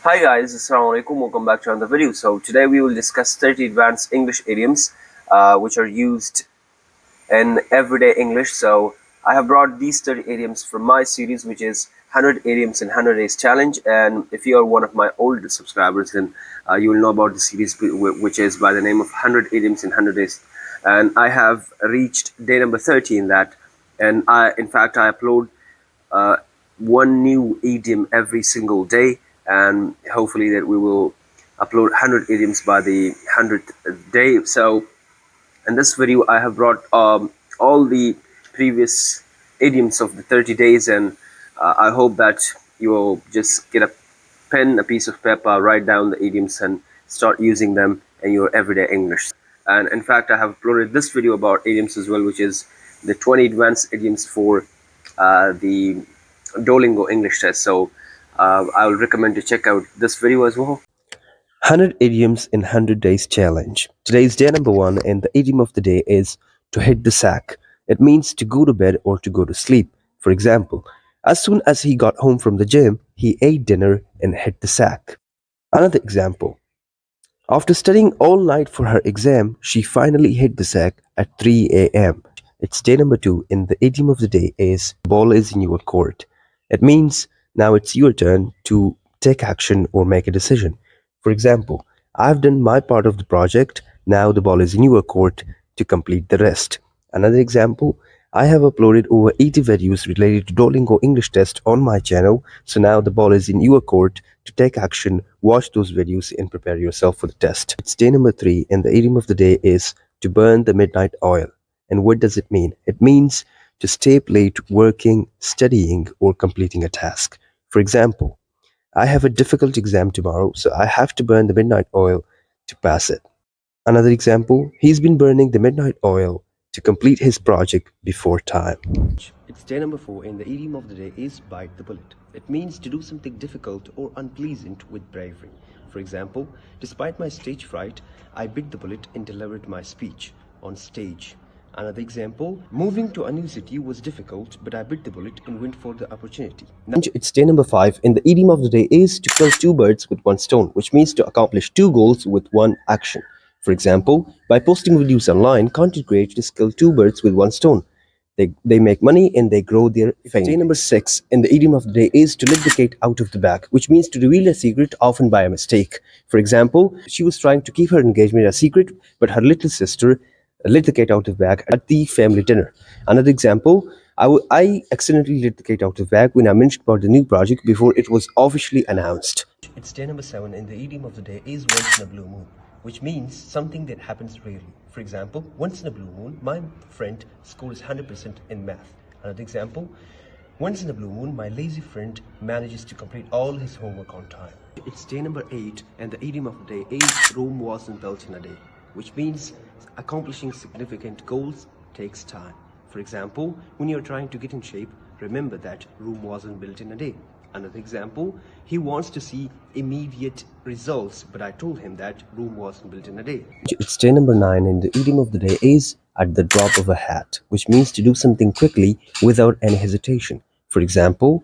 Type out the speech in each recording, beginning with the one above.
Hi guys, Assalamu alaikum. Welcome back to another video. So today we will discuss 30 advanced English idioms which are used in everyday English. So I have brought these 30 idioms from my series, which is 100 idioms in 100 days challenge. And if you are one of my older subscribers, then you will know about the series which is by the name of 100 idioms in 100 days. And I have reached day number 30 in that. And in fact, I upload uh, one new idiom every single day, and hopefully that we will upload 100 idioms by the 100th day. So in this video I have brought all the previous idioms of the 30 days, and I hope that you will just get a pen, a piece of paper, write down the idioms and start using them in your everyday English. And in fact, I have uploaded this video about idioms as well, which is the 20 advanced idioms for the Duolingo English test. So I will recommend to check out this video as well. 100 Idioms in 100 Days Challenge. Today is day number 1, and the idiom of the day is to hit the sack. It means to go to bed or to go to sleep. For example, as soon as he got home from the gym, he ate dinner and hit the sack. Another example. After studying all night for her exam, she finally hit the sack at 3 a.m. It's day number 2, and the idiom of the day is the ball is in your court. It means now it's your turn to take action or make a decision. For example, I've done my part of the project, now the ball is in your court to complete the rest. Another example, I have uploaded over 80 videos related to Duolingo English test on my channel, so now the ball is in your court to take action, watch those videos and prepare yourself for the test. It's day number 3, and the idiom of the day is to burn the midnight oil. And what does it mean? It means to stay up late working, studying or completing a task. For example, I have a difficult exam tomorrow, so I have to burn the midnight oil to pass it. Another example, he's been burning the midnight oil to complete his project before time. It's day number 4, and the idiom of the day is bite the bullet. It means to do something difficult or unpleasant with bravery. For example, despite my stage fright, I bit the bullet and delivered my speech on stage. Another example, moving to a new city was difficult, but I bit the bullet and went for the opportunity. Now it's day number 5, and the idiom of the day is to kill 2 birds with 1 stone, which means to accomplish 2 goals with 1 action. For example, by posting videos online, content creators kill 2 birds with 1 stone. They make money and they grow their fame. Day number 6, and the idiom of the day is to let the cat out of the bag, which means to reveal a secret often by a mistake. For example, she was trying to keep her engagement a secret, but her little sister let the cat out of the bag at the family dinner. Another example, I accidentally let the cat out of the bag when I mentioned about the new project before it was officially announced. It's day number 7, and the idiom of the day is once in a blue moon, which means something that happens rarely. For example, once in a blue moon, my friend scores 100% in math. Another example, once in a blue moon, my lazy friend manages to complete all his homework on time. It's day number 8, and the idiom of the day is Rome wasn't built in a day, which means accomplishing significant goals takes time. For example, when you're trying to get in shape, remember that Rome wasn't built in a day. Another example, he wants to see immediate results, but I told him that Rome wasn't built in a day. It's day number 9, and the idiom of the day is at the drop of a hat, which means to do something quickly without any hesitation. For example,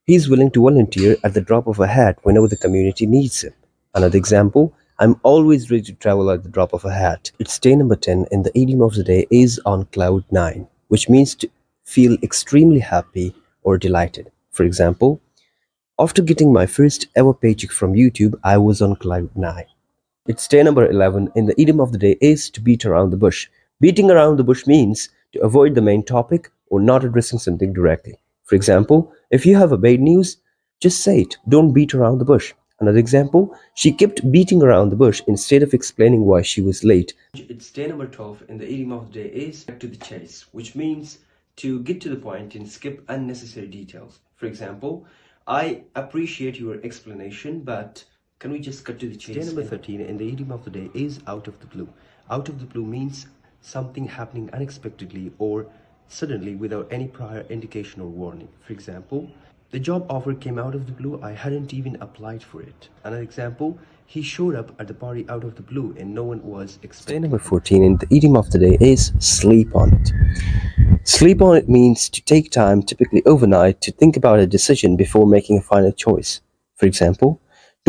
he's willing to volunteer at the drop of a hat whenever the community needs him. Another example, I'm always ready to travel at the drop of a hat. It's day number 10, and the idiom of the day is on cloud 9, which means to feel extremely happy or delighted. For example, after getting my first ever paycheck from YouTube, I was on cloud 9. It's day number 11, and the idiom of the day is to beat around the bush. Beating around the bush means to avoid the main topic or not addressing something directly. For example, if you have a bad news, just say it. Don't beat around the bush. Another example, she kept beating around the bush instead of explaining why she was late. It's day number 12, and the idiom of the day is cut to the chase, which means to get to the point and skip unnecessary details. For example, I appreciate your explanation, but can we just cut to the chase? Day number 13, and the idiom of the day is out of the blue. Out of the blue means something happening unexpectedly or suddenly without any prior indication or warning. For example, the job offer came out of the blue, I hadn't even applied for it. Another example, he showed up at the party out of the blue and no one was expecting. Day number 14, and the idiom of the day is sleep on it. Sleep on it means to take time, typically overnight, to think about a decision before making a final choice. For example,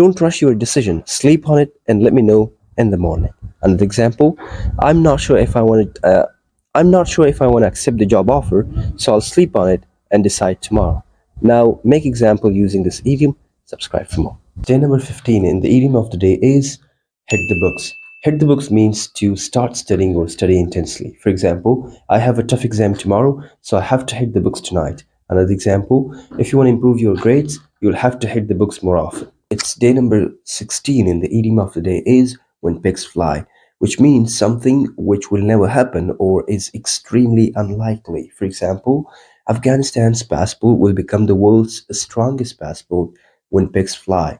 Don't rush your decision. Sleep on it and let me know in the morning. Another example, I'm not sure if I want to. I'm not sure if I want to accept the job offer, so I'll sleep on it and decide tomorrow. Now, make example using this idiom. Subscribe for more. Day number 15 in the idiom of the day is hit the books. Hit the books means to start studying or study intensely. For example, I have a tough exam tomorrow, so I have to hit the books tonight. Another example, if you want to improve your grades, you'll have to hit the books more often. It's day number 16 in the idiom of the day is when pigs fly, which means something which will never happen or is extremely unlikely. For example, Afghanistan's passport will become the world's strongest passport when pigs fly.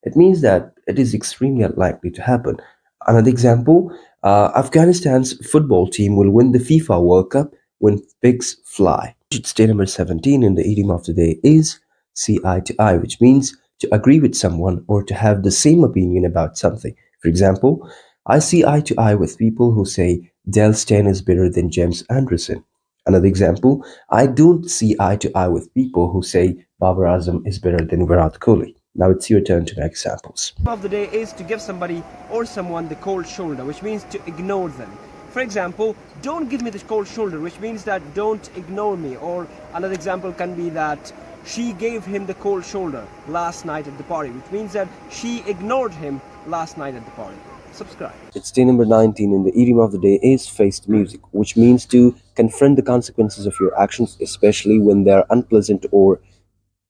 It means that it is extremely unlikely to happen. Another example, Afghanistan's football team will win the FIFA World Cup when pigs fly. Day number 17 in the idiom of the day is see eye to eye, which means to agree with someone or to have the same opinion about something. For example, I see eye to eye with people who say Dale Steyn is better than James Anderson. Another example, I don't see eye to eye with people who say Babar Azam is better than Virat Kohli. Now it's your turn to make examples. Of the day is to give somebody or someone the cold shoulder, which means to ignore them. For example, don't give me the cold shoulder, which means that don't ignore me. Or another example can be that she gave him the cold shoulder last night at the party, which means that she ignored him last night at the party. Subscribe. It's day number 19 and the idiom of the day is face the music, which means to confront the consequences of your actions, especially when they are unpleasant or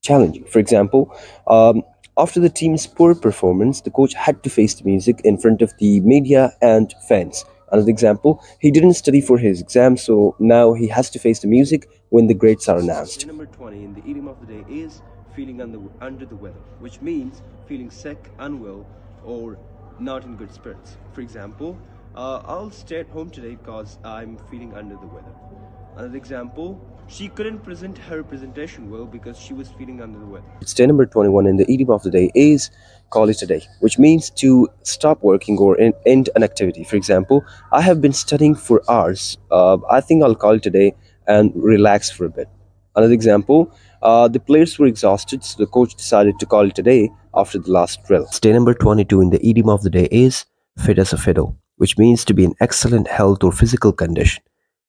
challenging. For example, after the team's poor performance, the coach had to face the music in front of the media and fans. Another example, he didn't study for his exam, so now he has to face the music when the grades are announced. Number 20 in the idiom of the day is feeling under the weather, which means feeling sick, unwell, or not in good spirits. For example, I'll stay at home today because I'm feeling under the weather. Another example, she couldn't present her presentation well because she was feeling under the weather. It's day number 21 and the idiom of the day is call it a day, which means to stop working or end an activity. For example, I have been studying for hours. I think I'll call it a day and relax for a bit. Another example, the players were exhausted, so the coach decided to call it a day after the last drill. Day number 22 in the idiom of the day is fit as a fiddle, which means to be in excellent health or physical condition.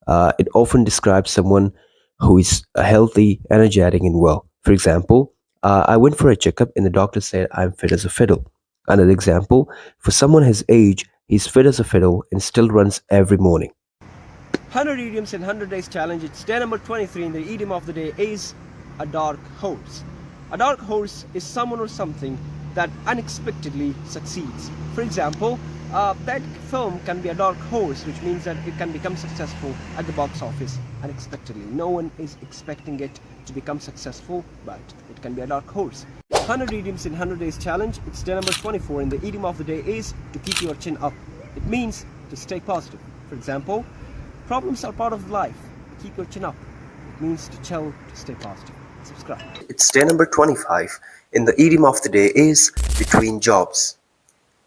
It often describes someone who is healthy, energetic, and well. For example, I went for a checkup and the doctor said I'm fit as a fiddle. Another example, for someone his age, he's fit as a fiddle and still runs every morning. 100 idioms in 100 days challenge. It's day number 23 and the idiom of the day is a dark horse. A dark horse is someone or something that unexpectedly succeeds. For example, that film can be a dark horse, which means that it can become successful at the box office unexpectedly. No one is expecting it to become successful, but it can be a dark horse. 100 idioms in 100 days challenge. It's day number 24 and the idiom of the day is to keep your chin up. It means to stay positive. For example, problems are part of life. Keep your chin up. It means to chill, to stay positive. Subscribe. It's day number 25 and the idiom of the day is between jobs.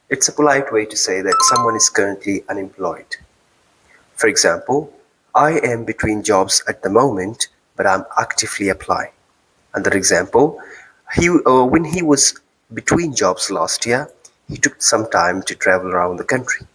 It's a polite way to say that someone is currently unemployed. For example, I am between jobs at the moment, but I'm actively applying. Another example, when he was between jobs last year, he took some time to travel around the country.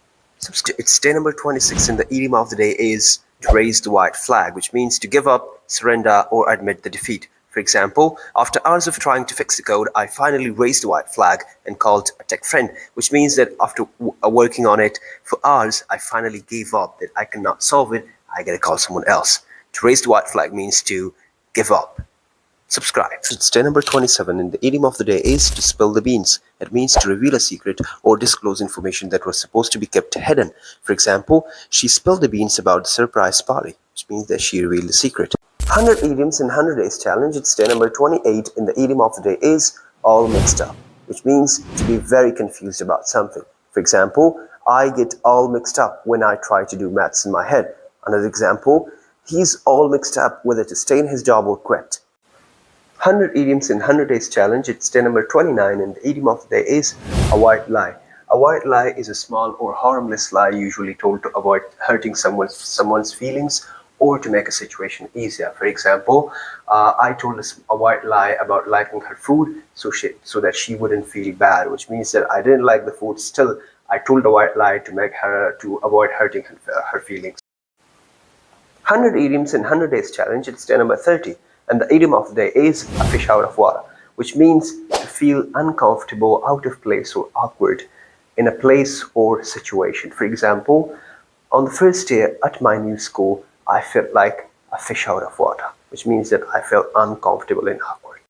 It's day number 26 and the idiom of the day is to raise the white flag, which means to give up, surrender, or admit the defeat. For example, after hours of trying to fix the code, I finally raised the white flag and called a tech friend, which means that after working on it for hours, I finally gave up that I cannot solve it. I gotta call someone else. To raise the white flag means to give up. Subscribe. It's day number 27 and the idiom of the day is to spill the beans. It means to reveal a secret or disclose information that was supposed to be kept hidden. For example, she spilled the beans about the surprise party, which means that she revealed the secret. 100 idioms in 100 days challenge. It's day number 28 and the idiom of the day is all mixed up, which means to be very confused about something. For example, I get all mixed up when I try to do maths in my head. Another example, he's all mixed up whether to stay in his job or quit. 100 idioms in 100 days challenge. It's day number 29 and the idiom of the day is a white lie. A white lie is a small or harmless lie usually told to avoid hurting someone's feelings or to make a situation easier. For example, I told a white lie about liking her food so that she wouldn't feel bad, which means that I didn't like the food. Still, I told a white lie to avoid hurting her feelings. 100 idioms in 100 days challenge. It's day number 30, and the idiom of the day is a fish out of water, which means to feel uncomfortable, out of place, or awkward in a place or situation. For example, on the first day at my new school, I felt like a fish out of water, which means that I felt uncomfortable and awkward.